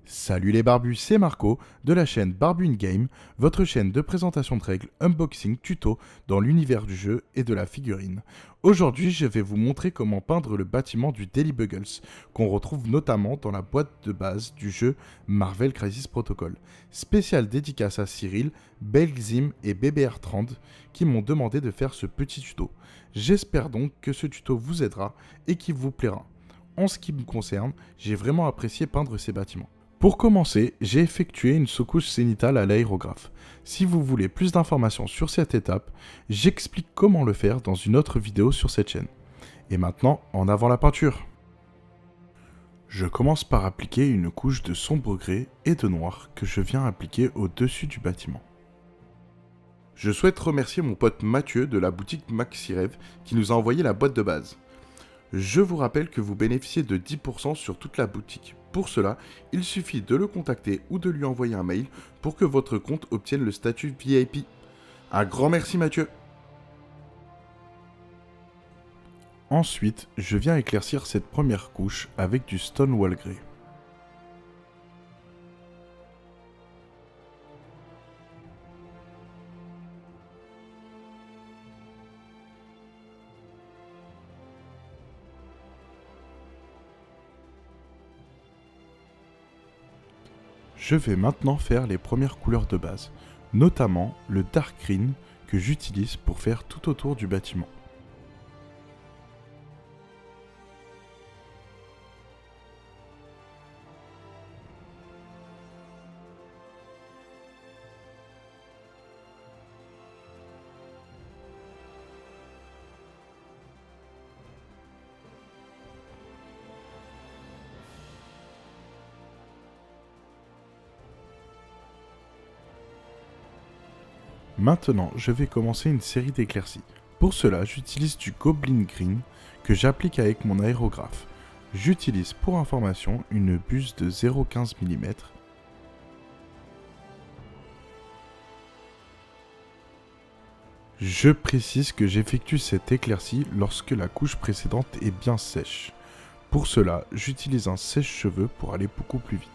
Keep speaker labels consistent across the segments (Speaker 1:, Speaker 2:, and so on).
Speaker 1: Salut les barbus, c'est Marco de la chaîne Barbu in Game, votre chaîne de présentation de règles, unboxing, tuto dans l'univers du jeu et de la figurine. Aujourd'hui, je vais vous montrer comment peindre le bâtiment du Daily Buggles, qu'on retrouve notamment dans la boîte de base du jeu Marvel Crisis Protocol. Spécial dédicace à Cyril, Belgzim et BBR30 qui m'ont demandé de faire ce petit tuto. J'espère donc que ce tuto vous aidera et qu'il vous plaira. En ce qui me concerne, j'ai vraiment apprécié peindre ces bâtiments. Pour commencer, j'ai effectué une sous-couche zénitale à l'aérographe. Si vous voulez plus d'informations sur cette étape, j'explique comment le faire dans une autre vidéo sur cette chaîne. Et maintenant, en avant la peinture. Je commence par appliquer une couche de sombre gris et de noir que je viens appliquer au-dessus du bâtiment. Je souhaite remercier mon pote Mathieu de la boutique Maxirev qui nous a envoyé la boîte de base. Je vous rappelle que vous bénéficiez de 10% sur toute la boutique. Pour cela, il suffit de le contacter ou de lui envoyer un mail pour que votre compte obtienne le statut VIP. Un grand merci Mathieu. Ensuite, je viens éclaircir cette première couche avec du Stonewall Grey. Je vais maintenant faire les premières couleurs de base, notamment le dark green que j'utilise pour faire tout autour du bâtiment. Maintenant, je vais commencer une série d'éclaircies. Pour cela, j'utilise du Goblin Green que j'applique avec mon aérographe. J'utilise pour information une buse de 0,15 mm. Je précise que j'effectue cette éclaircie lorsque la couche précédente est bien sèche. Pour cela, j'utilise un sèche-cheveux pour aller beaucoup plus vite.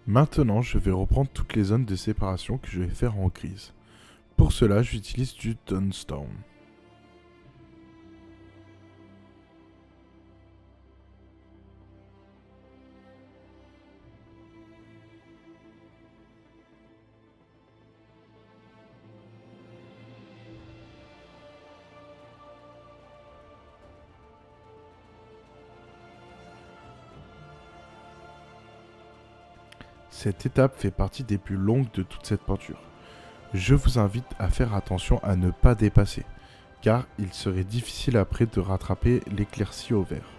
Speaker 1: Maintenant, je vais reprendre toutes les zones de séparation que je vais faire en grise. Pour cela, j'utilise du Dunstone. Cette étape fait partie des plus longues de toute cette peinture. Je vous invite à faire attention à ne pas dépasser, car il serait difficile après de rattraper l'éclaircie au vert.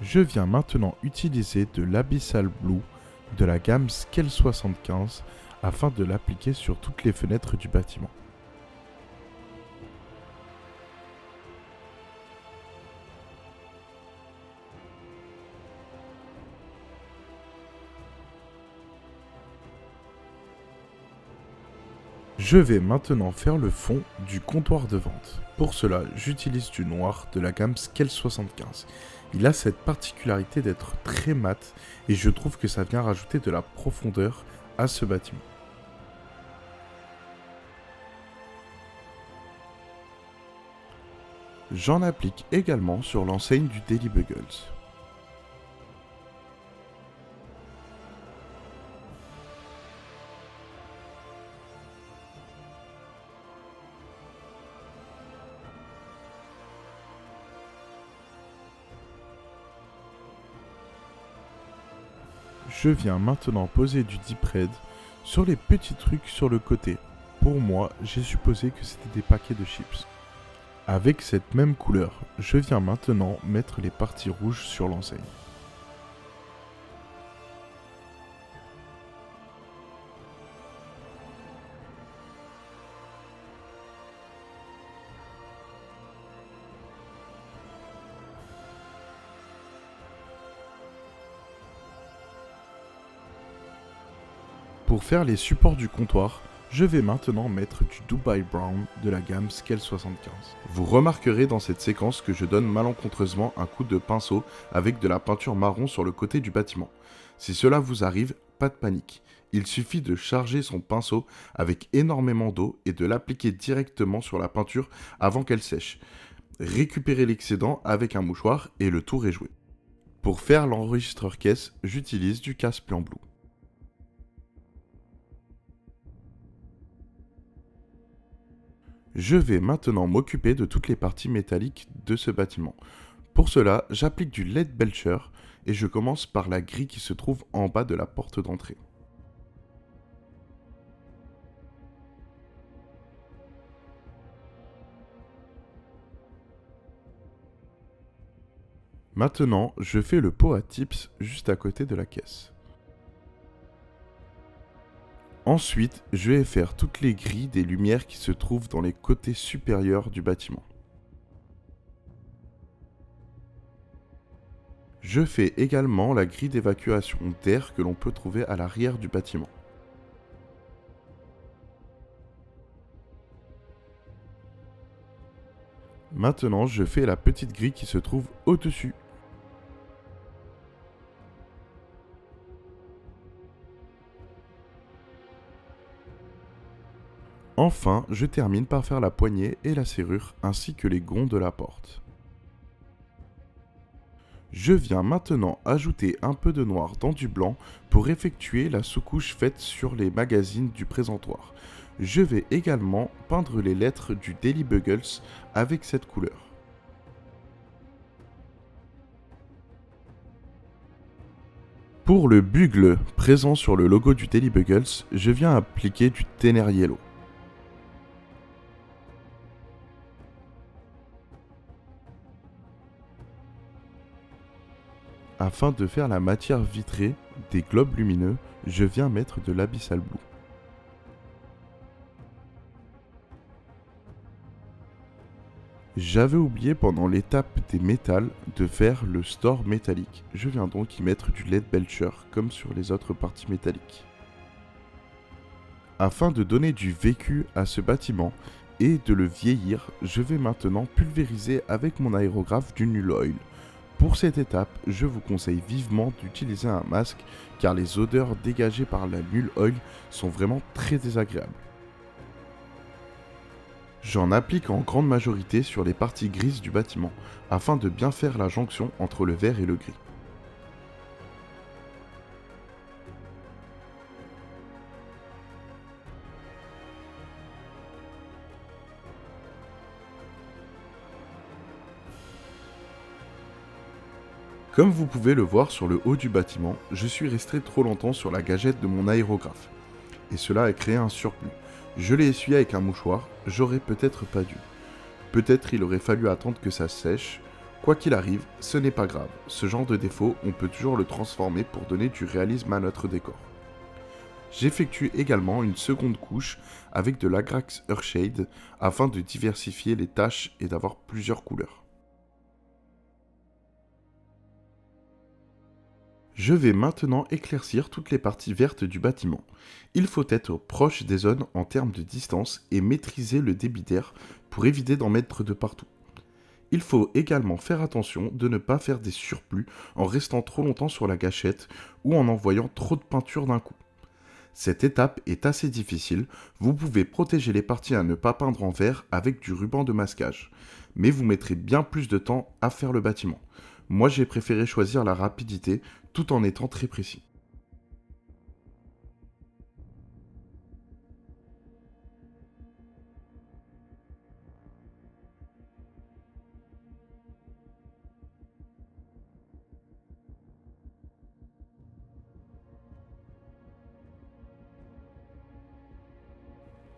Speaker 1: Je viens maintenant utiliser de l'Abyssal Blue de la gamme Scale 75 afin de l'appliquer sur toutes les fenêtres du bâtiment. Je vais maintenant faire le fond du comptoir de vente. Pour cela, j'utilise du noir de la gamme Scale 75. Il a cette particularité d'être très mat et je trouve que ça vient rajouter de la profondeur à ce bâtiment. J'en applique également sur l'enseigne du Daily Buggles. Je viens maintenant poser du Deep Red sur les petits trucs sur le côté. Pour moi, j'ai supposé que c'était des paquets de chips. Avec cette même couleur, je viens maintenant mettre les parties rouges sur l'enseigne. Pour faire les supports du comptoir, je vais maintenant mettre du Dubai Brown de la gamme Scale 75. Vous remarquerez dans cette séquence que je donne malencontreusement un coup de pinceau avec de la peinture marron sur le côté du bâtiment. Si cela vous arrive, pas de panique. Il suffit de charger son pinceau avec énormément d'eau et de l'appliquer directement sur la peinture avant qu'elle sèche. Récupérez l'excédent avec un mouchoir et le tour est joué. Pour faire l'enregistreur caisse, j'utilise du casse-plan Blue. Je vais maintenant m'occuper de toutes les parties métalliques de ce bâtiment. Pour cela, j'applique du LED Belcher et je commence par la grille qui se trouve en bas de la porte d'entrée. Maintenant, je fais le pot à tips juste à côté de la caisse. Ensuite, je vais faire toutes les grilles des lumières qui se trouvent dans les côtés supérieurs du bâtiment. Je fais également la grille d'évacuation d'air que l'on peut trouver à l'arrière du bâtiment. Maintenant, je fais la petite grille qui se trouve au-dessus. Enfin, je termine par faire la poignée et la serrure ainsi que les gonds de la porte. Je viens maintenant ajouter un peu de noir dans du blanc pour effectuer la sous-couche faite sur les magazines du présentoir. Je vais également peindre les lettres du Daily Buggles avec cette couleur. Pour le bugle présent sur le logo du Daily Buggles, je viens appliquer du Tenner Yellow. Afin de faire la matière vitrée des globes lumineux, je viens mettre de l'Abyssal Blue. J'avais oublié pendant l'étape des métals de faire le store métallique. Je viens donc y mettre du LED Belcher comme sur les autres parties métalliques. Afin de donner du vécu à ce bâtiment et de le vieillir, je vais maintenant pulvériser avec mon aérographe du Null Oil. Pour cette étape, je vous conseille vivement d'utiliser un masque car les odeurs dégagées par la Null Oil sont vraiment très désagréables. J'en applique en grande majorité sur les parties grises du bâtiment afin de bien faire la jonction entre le vert et le gris. Comme vous pouvez le voir sur le haut du bâtiment, je suis resté trop longtemps sur la gâchette de mon aérographe. Et cela a créé un surplus. Je l'ai essuyé avec un mouchoir, j'aurais peut-être pas dû. Peut-être il aurait fallu attendre que ça sèche. Quoi qu'il arrive, ce n'est pas grave. Ce genre de défaut, on peut toujours le transformer pour donner du réalisme à notre décor. J'effectue également une seconde couche avec de l'Agrax Earthshade afin de diversifier les taches et d'avoir plusieurs couleurs. Je vais maintenant éclaircir toutes les parties vertes du bâtiment. Il faut être proche des zones en termes de distance et maîtriser le débit d'air pour éviter d'en mettre de partout. Il faut également faire attention de ne pas faire des surplus en restant trop longtemps sur la gâchette ou en envoyant trop de peinture d'un coup. Cette étape est assez difficile, vous pouvez protéger les parties à ne pas peindre en vert avec du ruban de masquage, mais vous mettrez bien plus de temps à faire le bâtiment. Moi j'ai préféré choisir la rapidité tout en étant très précis.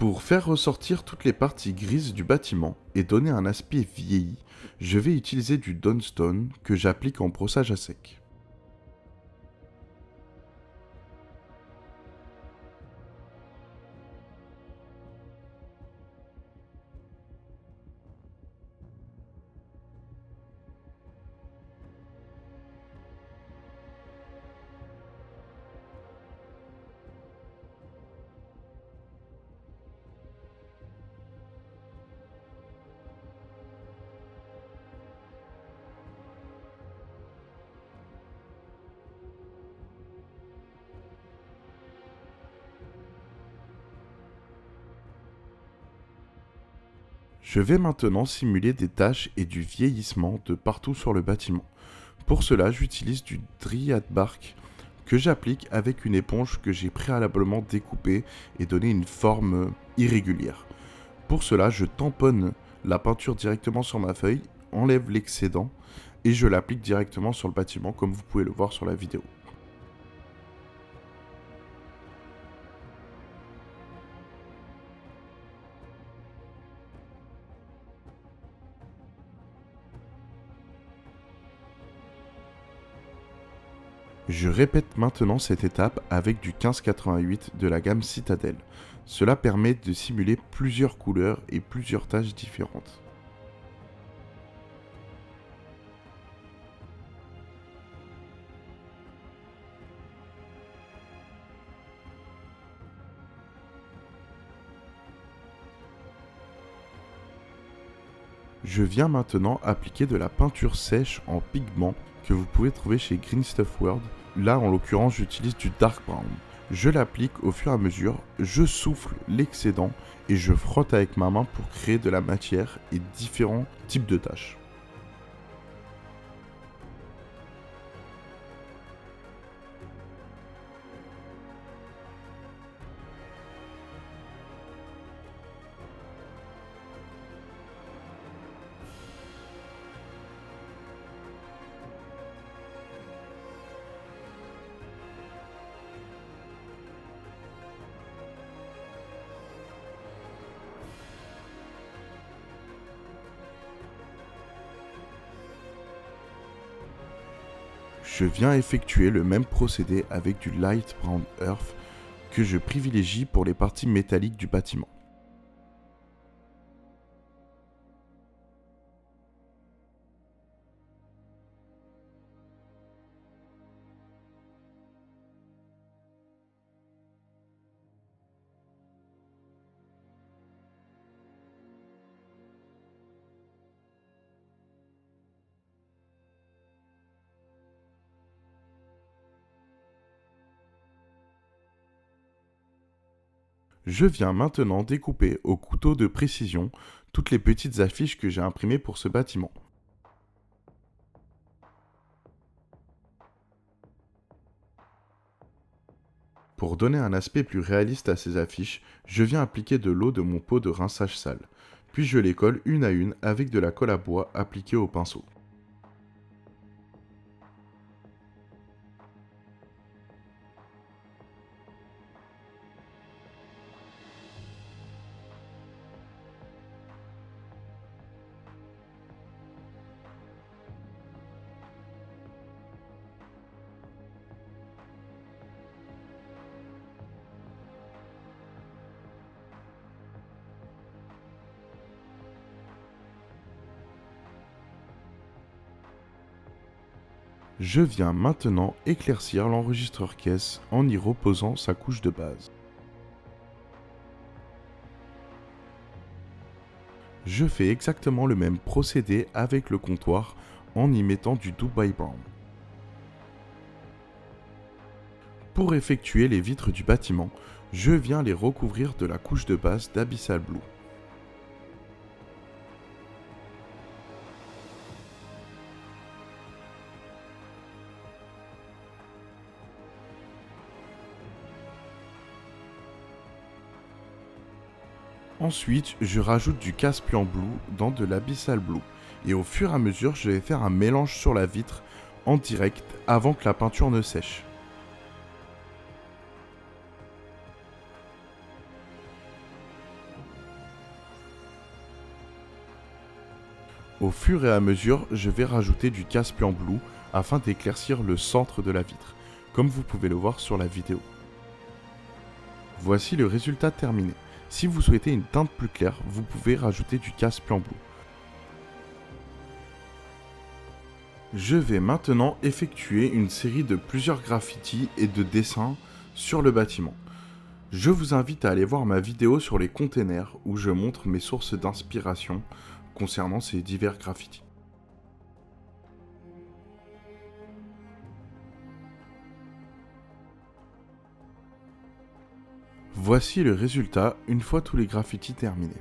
Speaker 1: Pour faire ressortir toutes les parties grises du bâtiment et donner un aspect vieilli, je vais utiliser du Dawnstone que j'applique en brossage à sec. Je vais maintenant simuler des taches et du vieillissement de partout sur le bâtiment. Pour cela, j'utilise du Dryad Bark que j'applique avec une éponge que j'ai préalablement découpée et donné une forme irrégulière. Pour cela, je tamponne la peinture directement sur ma feuille, enlève l'excédent et je l'applique directement sur le bâtiment comme vous pouvez le voir sur la vidéo. Je répète maintenant cette étape avec du 1588 de la gamme Citadel. Cela permet de simuler plusieurs couleurs et plusieurs taches différentes. Je viens maintenant appliquer de la peinture sèche en pigment que vous pouvez trouver chez Green Stuff World. Là, en l'occurrence, j'utilise du dark brown. Je l'applique au fur et à mesure, je souffle l'excédent et je frotte avec ma main pour créer de la matière et différents types de taches. Je viens effectuer le même procédé avec du light brown earth que je privilégie pour les parties métalliques du bâtiment. Je viens maintenant découper au couteau de précision toutes les petites affiches que j'ai imprimées pour ce bâtiment. Pour donner un aspect plus réaliste à ces affiches, je viens appliquer de l'eau de mon pot de rinçage sale, puis je les colle une à une avec de la colle à bois appliquée au pinceau. Je viens maintenant éclaircir l'enregistreur caisse en y reposant sa couche de base. Je fais exactement le même procédé avec le comptoir en y mettant du Dubai Brown. Pour effectuer les vitres du bâtiment, je viens les recouvrir de la couche de base d'Abyssal Blue. Ensuite, je rajoute du Caspian Blue dans de l'Abyssal Blue. Et au fur et à mesure, je vais faire un mélange sur la vitre en direct avant que la peinture ne sèche. Au fur et à mesure, je vais rajouter du Caspian Blue afin d'éclaircir le centre de la vitre, comme vous pouvez le voir sur la vidéo. Voici le résultat terminé. Si vous souhaitez une teinte plus claire, vous pouvez rajouter du Caspian Blue. Je vais maintenant effectuer une série de plusieurs graffitis et de dessins sur le bâtiment. Je vous invite à aller voir ma vidéo sur les containers où je montre mes sources d'inspiration concernant ces divers graffitis. Voici le résultat une fois tous les graffitis terminés.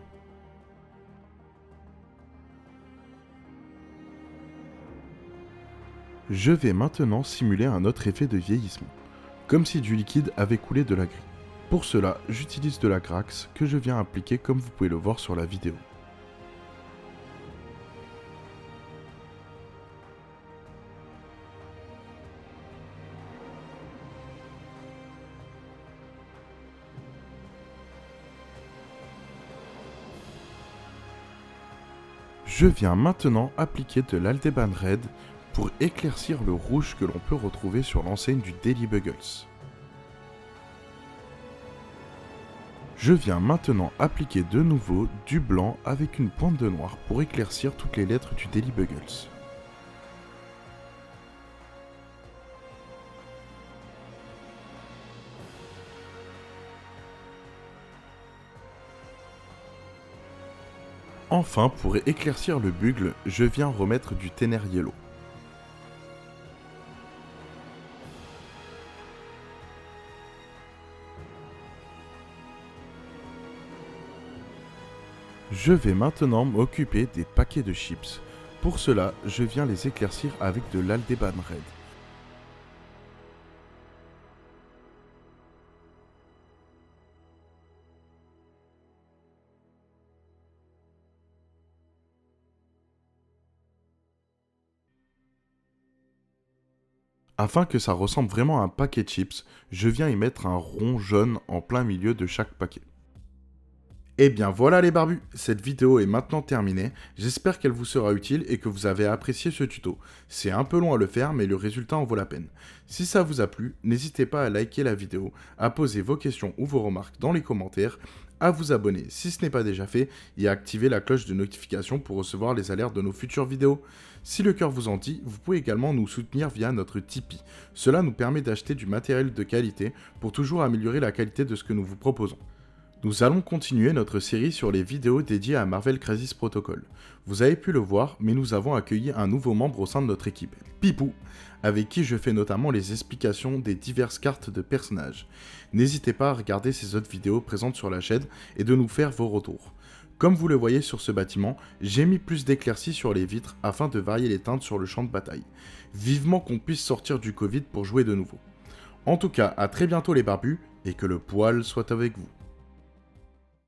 Speaker 1: Je vais maintenant simuler un autre effet de vieillissement, comme si du liquide avait coulé de la grille. Pour cela, j'utilise de la Grax que je viens appliquer comme vous pouvez le voir sur la vidéo. Je viens maintenant appliquer de l'Aldeban Red pour éclaircir le rouge que l'on peut retrouver sur l'enseigne du Daily Buggles. Je viens maintenant appliquer de nouveau du blanc avec une pointe de noir pour éclaircir toutes les lettres du Daily Buggles. Enfin, pour éclaircir le bugle, je viens remettre du Tenner Yellow. Je vais maintenant m'occuper des paquets de chips. Pour cela, je viens les éclaircir avec de l'Aldeban Red. Afin que ça ressemble vraiment à un paquet de chips, je viens y mettre un rond jaune en plein milieu de chaque paquet. Et bien voilà les barbus, cette vidéo est maintenant terminée, j'espère qu'elle vous sera utile et que vous avez apprécié ce tuto. C'est un peu long à le faire mais le résultat en vaut la peine. Si ça vous a plu, n'hésitez pas à liker la vidéo, à poser vos questions ou vos remarques dans les commentaires, à vous abonner si ce n'est pas déjà fait et à activer la cloche de notification pour recevoir les alertes de nos futures vidéos. Si le cœur vous en dit, vous pouvez également nous soutenir via notre Tipeee. Cela nous permet d'acheter du matériel de qualité pour toujours améliorer la qualité de ce que nous vous proposons. Nous allons continuer notre série sur les vidéos dédiées à Marvel Crisis Protocol. Vous avez pu le voir, mais nous avons accueilli un nouveau membre au sein de notre équipe, Pipou, avec qui je fais notamment les explications des diverses cartes de personnages. N'hésitez pas à regarder ces autres vidéos présentes sur la chaîne et de nous faire vos retours. Comme vous le voyez sur ce bâtiment, j'ai mis plus d'éclaircies sur les vitres afin de varier les teintes sur le champ de bataille. Vivement qu'on puisse sortir du Covid pour jouer de nouveau. En tout cas, à très bientôt les barbus, et que le poil soit avec vous.